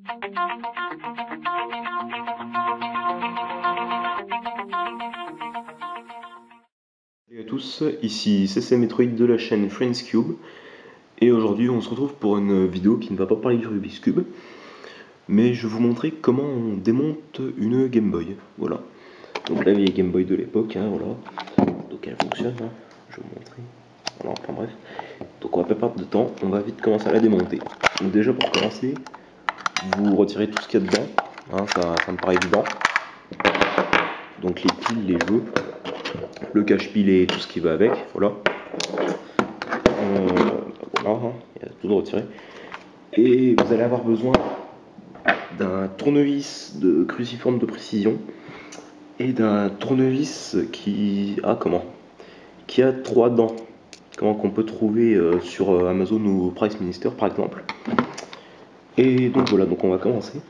Salut à tous, ici CC Metroid de la chaîne Friends Cube, et aujourd'hui on se retrouve pour une vidéo qui ne va pas parler du Rubik's Cube, mais je vais vous montrer comment on démonte une Game Boy. Voilà, donc la vieille Game Boy de l'époque, hein, voilà, donc elle fonctionne, hein. Je vais vous montrer, voilà, enfin bref, donc on va pas perdre de temps, on va vite commencer à la démonter. Donc déjà pour commencer, vous retirez tout ce qu'il y a dedans, hein, ça me paraît évident, donc les piles, les jeux, le cache-pile et tout ce qui va avec, voilà. Voilà, hein, il y a tout de retiré. Et vous allez avoir besoin d'un tournevis de cruciforme de précision et d'un tournevis qui a qui a 3 dents, qu'on peut trouver sur Amazon ou Price Minister par exemple. Et donc voilà, donc on va commencer.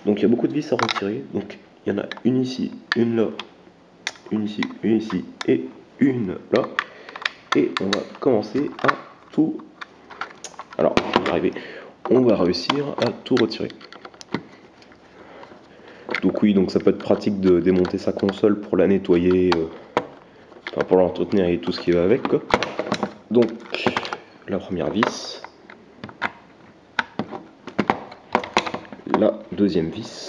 Donc il y a beaucoup de vis à retirer, donc il y en a une ici, une là, une ici et une là. Et on va commencer à tout. Alors, je vais y arriver. On va réussir à tout retirer. Donc oui, donc ça peut être pratique de démonter sa console pour la nettoyer, enfin pour l'entretenir et tout ce qui va avec, quoi. Donc la première vis, la deuxième vis.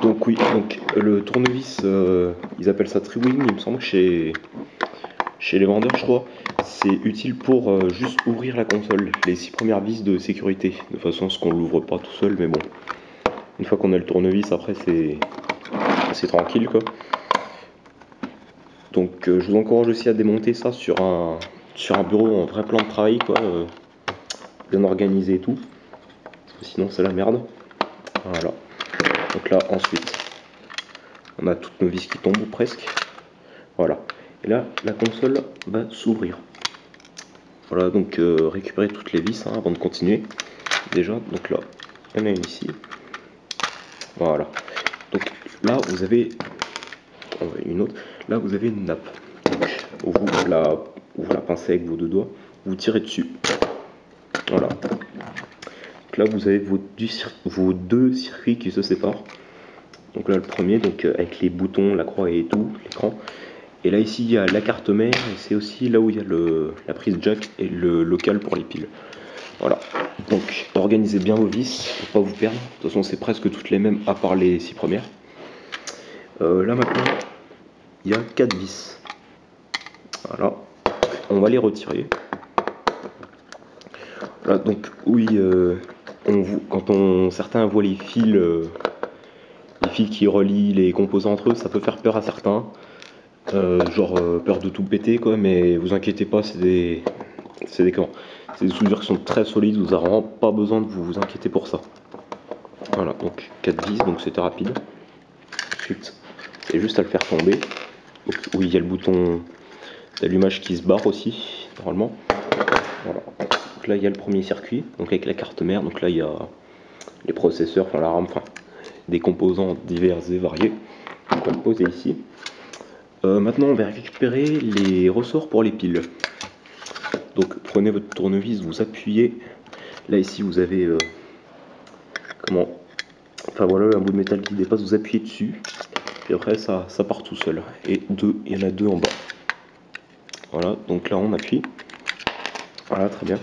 Donc oui, donc le tournevis, ils appellent ça Triwing, il me semble que chez les vendeurs, je crois, c'est utile pour juste ouvrir la console, les 6 premières vis de sécurité, de façon à ce qu'on l'ouvre pas tout seul, mais bon, une fois qu'on a le tournevis, après c'est tranquille, quoi. Donc je vous encourage aussi à démonter ça sur un bureau en vrai plan de travail, quoi, bien organisé et tout, parce que sinon c'est la merde. Voilà. Donc là ensuite, on a toutes nos vis qui tombent ou presque. Voilà. Et là la console va s'ouvrir. Voilà, donc récupérer toutes les vis, hein, avant de continuer. Déjà, donc là, il y en a une ici. Voilà. Donc là vous avez une autre. Là vous avez une nappe. Donc, vous la pincez avec vos deux doigts, vous tirez dessus. Voilà. Donc là vous avez vos deux circuits qui se séparent. Donc là le premier, donc avec les boutons, la croix et tout, l'écran. Et là ici il y a la carte mère et c'est aussi là où il y a la prise jack et le local pour les piles. Voilà. Donc organisez bien vos vis pour pas vous perdre. De toute façon c'est presque toutes les mêmes à part les 6 premières. Là maintenant il y a 4 vis. Voilà. On va les retirer. Voilà, donc oui, quand certains voient les fils qui relient les composants entre eux, ça peut faire peur à certains, peur de tout péter, quoi. Mais vous inquiétez pas, c'est des soudures qui sont très solides, vous n'avez vraiment pas besoin de vous inquiéter pour ça. Voilà, donc 4 vis, donc c'était rapide. Ensuite, c'est juste à le faire tomber. Donc, oui, il y a le bouton d'allumage qui se barre aussi, normalement. Voilà. Donc là il y a le premier circuit, donc avec la carte mère, donc là il y a les processeurs, enfin la RAM, enfin des composants divers et variés. Donc on va le poser ici. Maintenant on va récupérer les ressorts pour les piles. Donc prenez votre tournevis, vous appuyez. Là ici vous avez enfin voilà un bout de métal qui dépasse, vous appuyez dessus. Puis après ça part tout seul. Et il y en a deux en bas. Voilà, donc là on appuie. Voilà, très bien.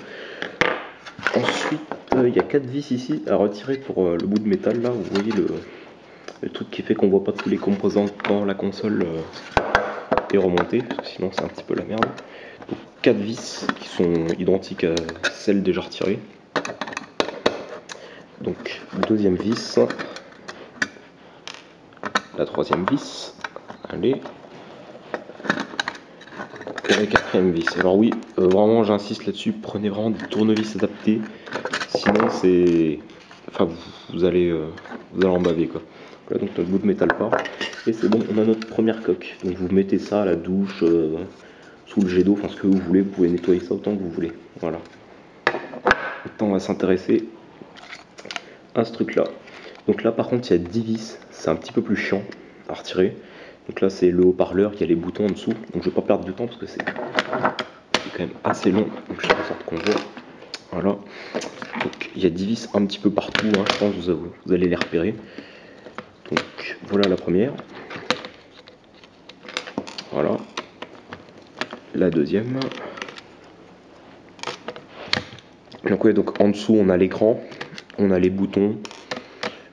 Ensuite, il y a 4 vis ici à retirer pour le bout de métal là. Vous voyez le truc qui fait qu'on voit pas tous les composants quand la console est remontée, parce que sinon c'est un petit peu la merde. Donc 4 vis qui sont identiques à celles déjà retirées. Donc deuxième vis, la troisième vis, allez, et la quatrième vis. Alors oui, vraiment j'insiste là-dessus, prenez vraiment des tournevis adaptés, sinon enfin vous allez en baver, quoi. Voilà, donc notre bout de métal part, et c'est bon, on a notre première coque. Donc vous mettez ça à la douche, sous le jet d'eau, enfin ce que vous voulez, vous pouvez nettoyer ça autant que vous voulez. Voilà. Maintenant on va s'intéresser à ce truc là. Donc là par contre il y a 10 vis, c'est un petit peu plus chiant à retirer. Donc là c'est le haut-parleur, il y a les boutons en dessous, donc je vais pas perdre de temps parce que c'est quand même assez long, donc je fais en sorte qu'on voit. Voilà. Donc il y a 10 vis un petit peu partout, hein, je pense que vous allez les repérer. Donc voilà la première. Voilà. La deuxième. Donc ouais, donc en dessous on a l'écran, on a les boutons,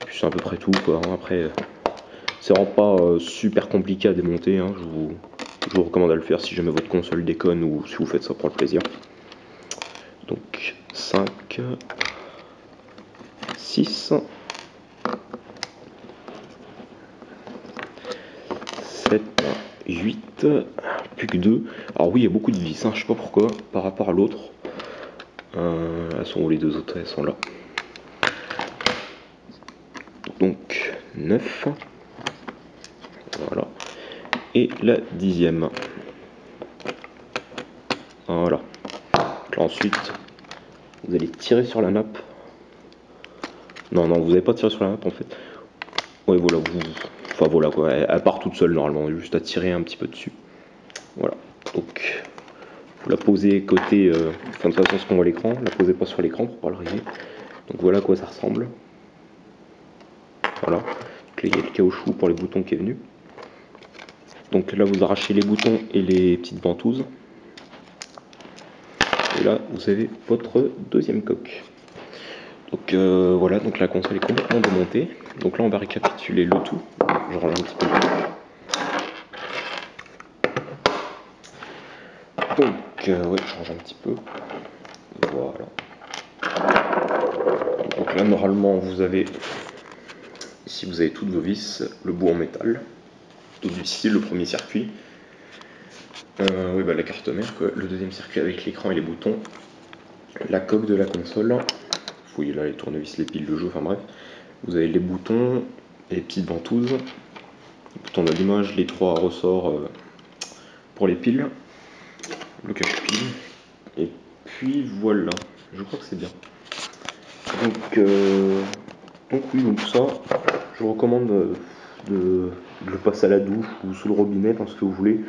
puis c'est à peu près tout quoi. Après, c'est vraiment pas super compliqué à démonter, hein. Je vous recommande à le faire si jamais votre console déconne ou si vous faites ça pour le plaisir. Donc 5, 6, 7, 8, plus que 2. Alors oui, il y a beaucoup de vis, hein, je sais pas pourquoi, par rapport à l'autre. Elles sont où les deux autres? Elles sont là. Donc 9. Voilà. Et la 10e. Voilà. Donc là, ensuite, vous allez tirer sur la nappe. Non, vous n'allez pas tirer sur la nappe en fait. Ouais, voilà, enfin voilà quoi, elle part toute seule normalement, juste à tirer un petit peu dessus. Voilà. Donc, vous la posez côté. Enfin, de toute façon, ce qu'on voit à l'écran, la posez pas sur l'écran pour pas le rayer. Donc voilà à quoi ça ressemble. Voilà. Donc là, il y a le caoutchouc pour les boutons qui est venu. Donc là, vous arrachez les boutons et les petites ventouses. Et là, vous avez votre deuxième coque. Donc voilà, donc la console est complètement démontée. Donc là, on va récapituler le tout. Je range un petit peu le truc. Donc, ouais, je change un petit peu. Voilà. Donc là, normalement, vous avez ici, vous avez toutes vos vis, le bout en métal. Donc ici, le premier circuit. Oui, bah, la carte mère, quoi. Le deuxième circuit avec l'écran et les boutons. La coque de la console. Oui, là, les tournevis, les piles de jeu, enfin bref. Vous avez les boutons, les petites ventouses, les boutons d'allumage, les 3 ressorts pour les piles, le cache-pile, et puis voilà, je crois que c'est bien. Donc oui, donc ça, je vous recommande de le passer à la douche ou sous le robinet, quand ce que vous voulez.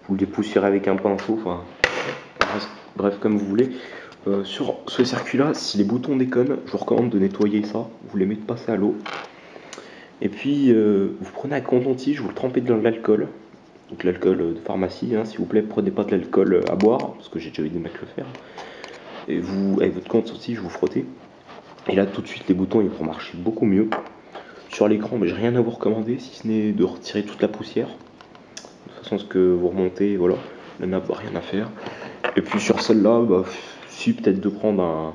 Vous le dépoussiérez avec un pinceau, enfin bref, comme vous voulez. Sur ce circuit-là, si les boutons déconnent, je vous recommande de nettoyer ça. Vous les mettez passer à l'eau. Et puis, vous prenez un coton-tige, vous le trempez dans de l'alcool. Donc l'alcool de pharmacie, hein, s'il vous plaît, prenez pas de l'alcool à boire, parce que j'ai déjà vu des mecs le faire. Et vous, avec votre coton-tige, vous frottez. Et là, tout de suite, les boutons ils vont marcher beaucoup mieux. Sur l'écran, mais j'ai rien à vous recommander, si ce n'est de retirer toute la poussière. De toute façon, ce que vous remontez, voilà, la nappe, rien à faire. Et puis sur celle-là, bah, si peut-être de prendre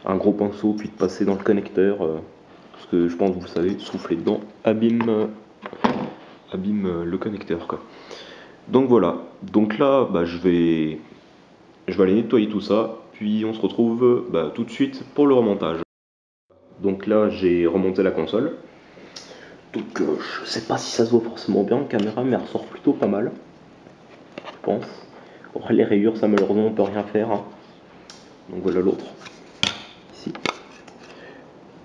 un gros pinceau, puis de passer dans le connecteur, parce que je pense que vous savez, souffler dedans, abîme le connecteur, quoi. Donc voilà, donc là, bah, je vais aller nettoyer tout ça, puis on se retrouve bah, tout de suite pour le remontage. Donc là, j'ai remonté la console. Donc je sais pas si ça se voit forcément bien en caméra, mais elle ressort plutôt pas mal, je pense. Après les rayures, ça malheureusement on peut rien faire, hein. Donc voilà l'autre, ici.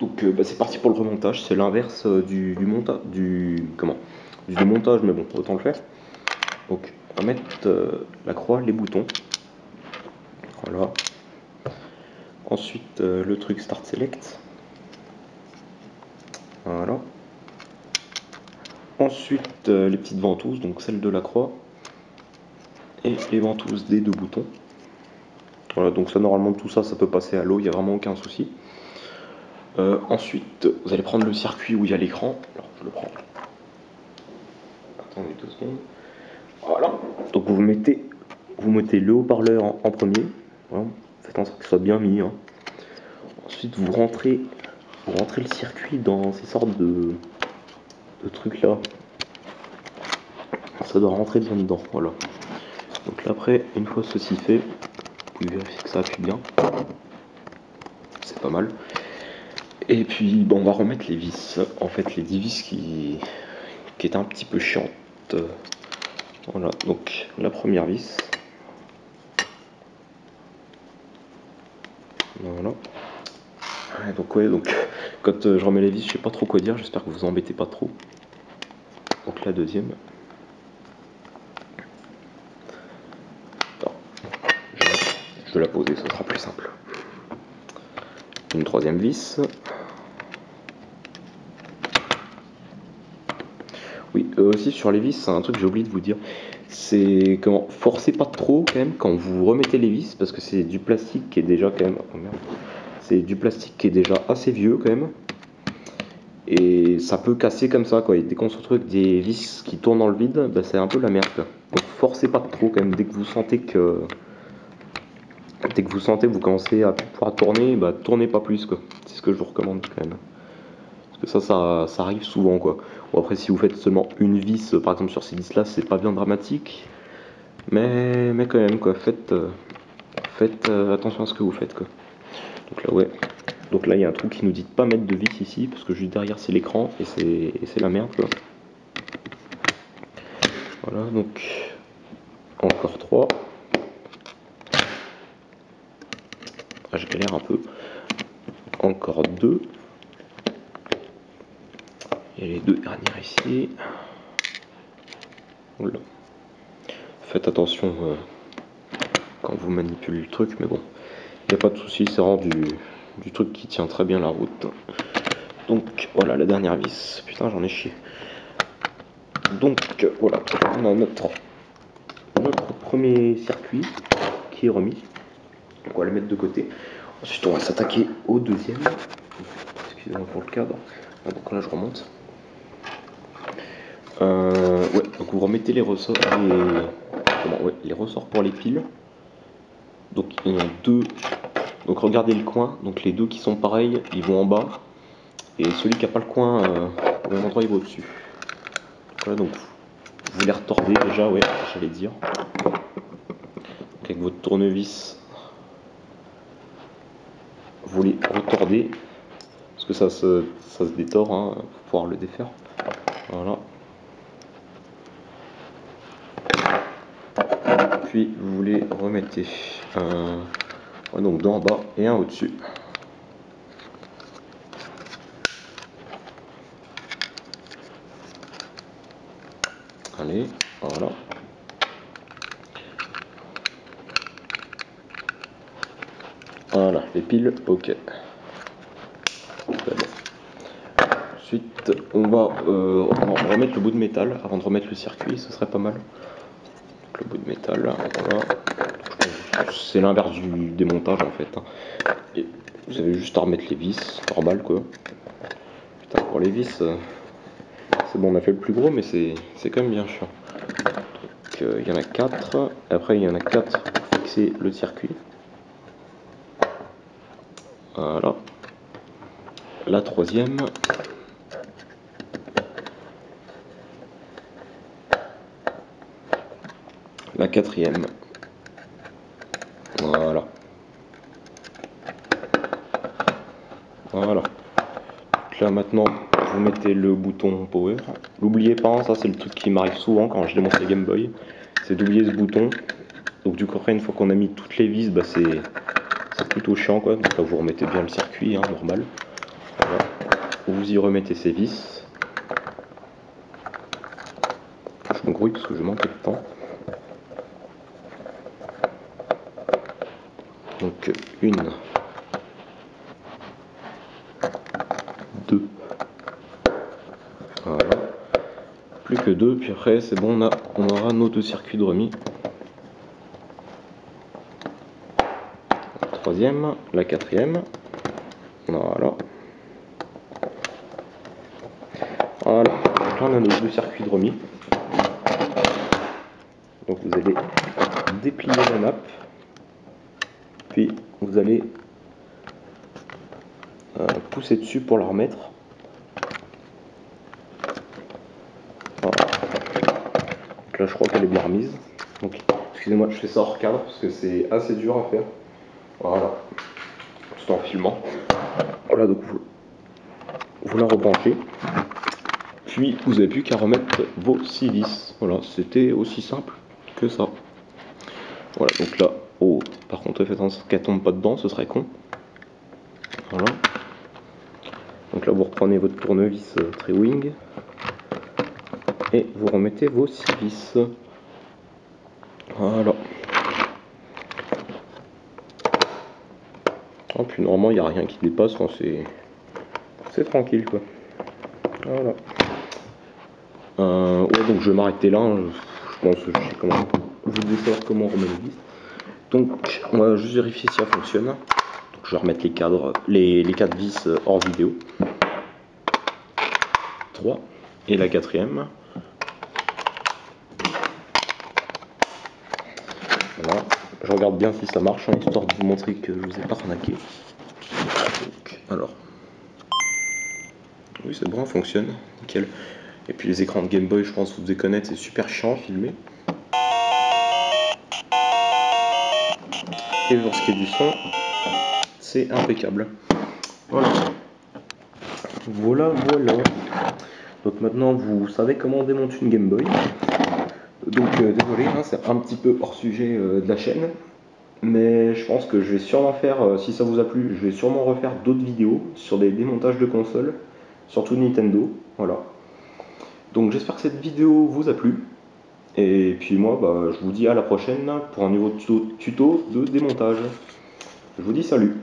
Donc bah, c'est parti pour le remontage, c'est l'inverse du démontage, mais bon, autant le faire. Donc on va mettre la croix, les boutons. Voilà. Ensuite le truc Start Select. Voilà. Ensuite les petites ventouses, donc celle de la croix. Et les ventouses des deux boutons. Voilà, donc ça normalement tout ça, ça peut passer à l'eau, il n'y a vraiment aucun souci. Ensuite, vous allez prendre le circuit où il y a l'écran. Alors, je le prends. Attendez 2 secondes. Voilà. Donc vous mettez le haut-parleur en premier. Voilà. Faites en sorte que ce soit bien mis, hein. Ensuite, vous rentrez le circuit dans ces sortes de trucs là. Ça doit rentrer bien dedans. Voilà. Donc là, après, une fois ceci fait, vous pouvez vérifier que ça appuie bien. C'est pas mal. Et puis, bon, on va remettre les vis. En fait, les 10 vis qui étaient un petit peu chiantes. Voilà, donc la première vis. Voilà. Ouais, donc quand je remets les vis, je sais pas trop quoi dire, j'espère que vous embêtez pas trop. Donc la deuxième. Alors, je vais la poser, ça sera plus simple. une troisième vis. Oui, aussi sur les vis, c'est un truc que j'ai oublié de vous dire. C'est comment forcez pas trop quand même quand vous remettez les vis, parce que c'est du plastique qui est déjà quand même. Oh merde. C'est du plastique qui est déjà assez vieux quand même. Et ça peut casser comme ça quoi. Et dès qu'on se retrouve avec des vis qui tournent dans le vide, bah, c'est un peu la merde quoi. Donc forcez pas trop quand même. Dès que vous sentez que vous commencez à pouvoir tourner, bah tournez pas plus quoi. C'est ce que je vous recommande quand même. Parce que ça arrive souvent quoi. Bon, après si vous faites seulement une vis par exemple sur ces vis là, c'est pas bien dramatique. Mais quand même quoi, faites attention à ce que vous faites quoi. Donc là ouais. Donc là il y a un truc qui nous dit de pas mettre de vis ici, parce que juste derrière c'est l'écran et c'est la merde quoi. Voilà donc encore 3. Ah, je galère un peu. Encore 2. Et les 2 dernières ici. Oula. Faites attention quand vous manipulez le truc, mais bon, il n'y a pas de souci, c'est vraiment du truc qui tient très bien la route. Donc voilà la dernière vis. Putain, j'en ai chié. Donc voilà, on a notre premier circuit qui est remis. Donc on va le mettre de côté. Ensuite on va s'attaquer au deuxième. Excusez-moi pour le cadre. Ah, donc là je remonte. Ouais, donc vous remettez les ressorts, les ressorts pour les piles. Donc il y en a 2. Donc regardez le coin. Donc les 2 qui sont pareils, ils vont en bas. Et celui qui n'a pas le coin au même endroit, il va au-dessus. Voilà, donc vous les retordez déjà, ouais, j'allais dire. Donc avec votre tournevis, vous les retordez. Parce que ça se détord, hein, pour pouvoir le défaire. Voilà. Puis vous les remettez ouais, donc d'un en bas et un au-dessus. Allez, voilà. Voilà, les piles, ok. Ensuite, on va remettre le bout de métal avant de remettre le circuit, ce serait pas mal. Donc, le bout de métal, voilà. C'est l'inverse du démontage en fait. Et vous avez juste à remettre les vis, normal quoi. Putain, pour les vis, c'est bon, on a fait le plus gros, mais c'est quand même bien chiant. Donc il y en a 4. Après, il y en a 4 pour fixer le circuit. Voilà. La troisième. La quatrième. Voilà. Voilà. Donc là maintenant, vous mettez le bouton power. N'oubliez pas, hein, ça c'est le truc qui m'arrive souvent quand je démonte les Game Boy, c'est d'oublier ce bouton. Donc du coup après, une fois qu'on a mis toutes les vis, bah, c'est plutôt chiant quoi. Donc là vous remettez bien le circuit, hein, normal. Voilà. Vous y remettez ces vis. Je me grouille parce que je manque de temps. Donc 1, 2. Voilà. Plus que 2, puis après c'est bon, on aura nos 2 circuits de remis. La troisième, la quatrième. Voilà. Voilà. Donc là on a nos 2 circuits de remis. Donc vous allez déplier la nappe, puis vous allez pousser dessus pour la remettre. Voilà. Donc là je crois qu'elle est bien remise. Donc excusez-moi, je fais ça hors cadre parce que c'est assez dur à faire. Voilà, tout en filmant. Voilà, donc vous la rebranchez. Puis vous n'avez plus qu'à remettre vos 6 vis. Voilà, c'était aussi simple que ça. Voilà, donc là, oh, par contre faites attention qu'elle tombe pas dedans, ce serait con. Voilà. Donc là vous reprenez votre tournevis Triwing et vous remettez vos 6 vis. Voilà. Ah, puis normalement il n'y a rien qui dépasse, hein, c'est tranquille quoi. Voilà. Ouais, donc je vais m'arrêter là, hein. Je pense que je sais comment. Vous devez savoir comment on remet les vis. Donc on va juste vérifier si ça fonctionne. Donc je vais remettre les cadres, les 4 vis hors vidéo. 3. Et la 4e. Voilà. Je regarde bien si ça marche, hein, histoire de vous montrer que je vous ai pas arnaqué. Donc, alors. Oui, c'est bon, ça fonctionne. Nickel. Et puis les écrans de Game Boy, je pense que vous devez connaître, c'est super chiant à filmer. Et pour ce qui est du son, c'est impeccable. Voilà. Voilà. Donc maintenant, vous savez comment on démonte une Game Boy. Donc désolé, hein, c'est un petit peu hors sujet de la chaîne. Mais je pense que je vais sûrement faire, si ça vous a plu, je vais sûrement refaire d'autres vidéos sur des démontages de consoles, surtout Nintendo. Voilà. Donc j'espère que cette vidéo vous a plu. Et puis moi, je vous dis à la prochaine pour un nouveau tuto de démontage. Je vous dis salut.